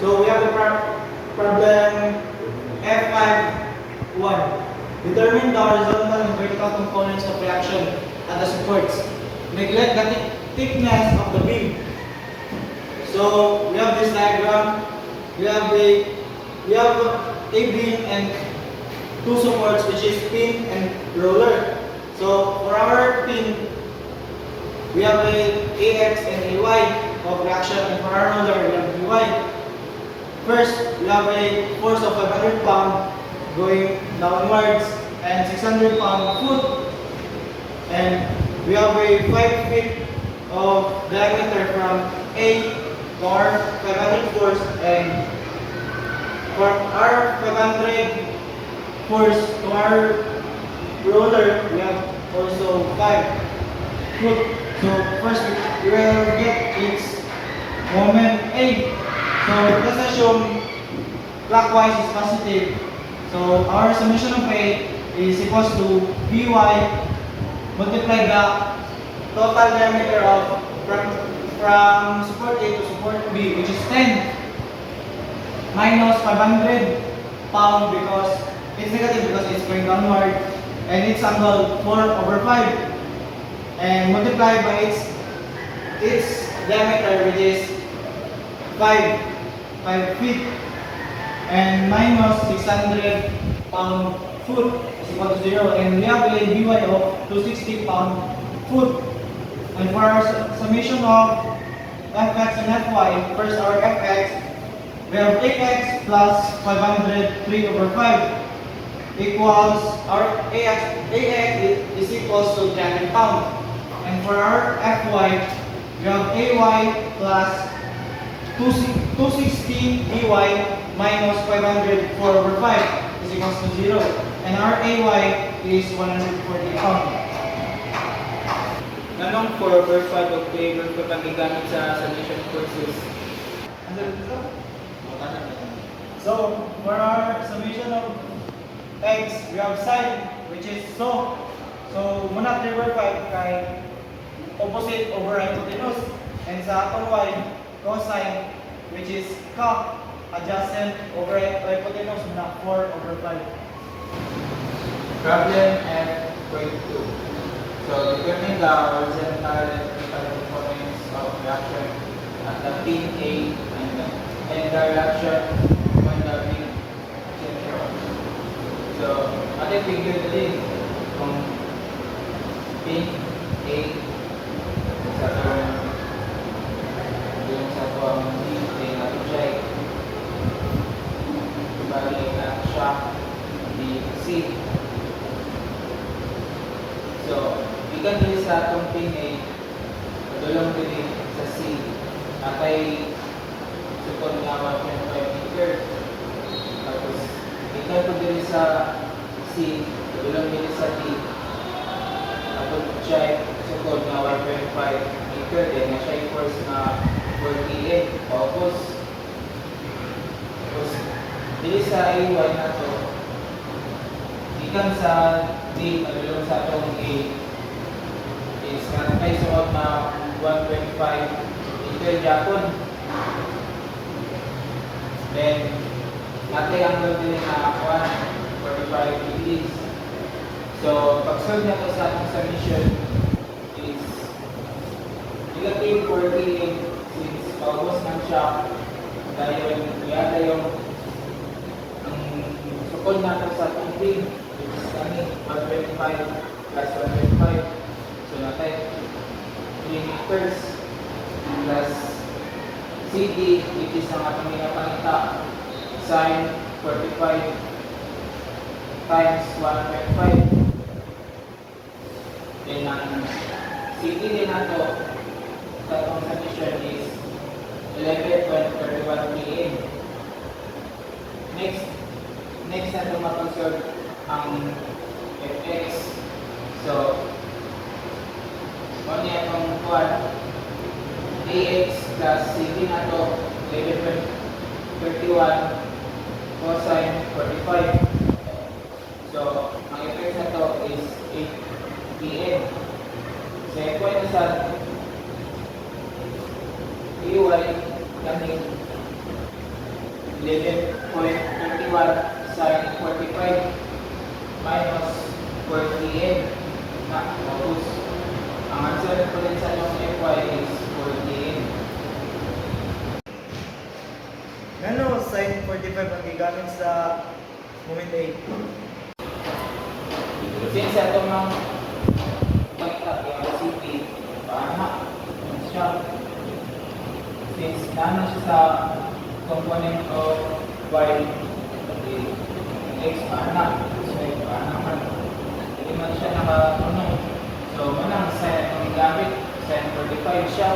So we have the problem F5.1. Determine the horizontal and vertical components of reaction at the supports. Neglect the thickness of the beam. So we have this diagram. We have a beam and two supports, which is pin and roller. So for our pin, we have a AX and AY of reaction, and for our roller, we have BY. First, we have a force of 500 pounds going downwards and 600 pound foot, and we have a 5 feet of diameter from A to our 500 force, and for our 500 force to our roller, we have also 5 foot. So first we will get its moment A. So let's assume clockwise is positive. So our summation of A is equals to By multiply the total diameter of from support A to support B, which is 10 minus 500 pound because it's negative because it's going downward, and its angle 4/5, and multiply by its diameter, which is 5 feet, and minus 600 pound foot is equal to 0, and we have a By of 260 pound foot. And for our summation of Fx and Fy, first our Fx, we have Ax plus 500 3/5 equals our Ax is equals to 300 pound. And for our Fy, we have Ay plus 260 By minus 500 4/5 is equals to 0. And our Ay is 140 pound. Anong verse 5 of favor ko pang gigamit sa summation courses? So for our summation of x, we have sine, which is so. So muna 3/5 kay opposite over hypotenuse, and sa atong y, cosine, which is cot adjacent over hypotenuse, muna 4/5. Problem F.2. So determine the horizontal and vertical components of reaction at the pin A and the reaction on the pin central. So ating figure din kung pin A sa yung sa tuwang B na object balik na siya di C. So ikan dili sa atong pin A, padulong dili sa C, atay sukon nga 1.5 meter. Tapos ikan po dili sa C, padulong dili sa D, atong check sukon nga 1.5 meter, then na siya force na 48. Tapos dili sa AY na to, ikan sa D, padulong sa atong A, is natay suot na 1.5 meter Japon. Then natay angle din na 145 degrees. So pag-solve na to sa atong summation is negative 48 since paubos ng shock dahil yata yung sukod na to sa atong pin, which is kami 125 plus 125. So natay 3 meters plus CD, which is ang atong ginapangita, sine 45 times 1.5. Then ang CD din nato sa atong summation is 11.31 km. Next nato mapag-solve ang Fx. So kung niya itong kuwan, AX plus CD na ito, 11.31 cosine 45. So, ang effect na ito is 8 pm. So, yung point na sa EY, kaming 11.31 sin 45 minus 40n na tapos ang answer ko din sa yung fy is 40n. Ano sin 45 ang gigamit sa moment A? Since ito mang pagkat yung CP, paano siya? Since naman siya sa component of y, x paano? So, paano naman? Hindi man siya nakatunong. So, manang sin ang gamit, sin 45 siya.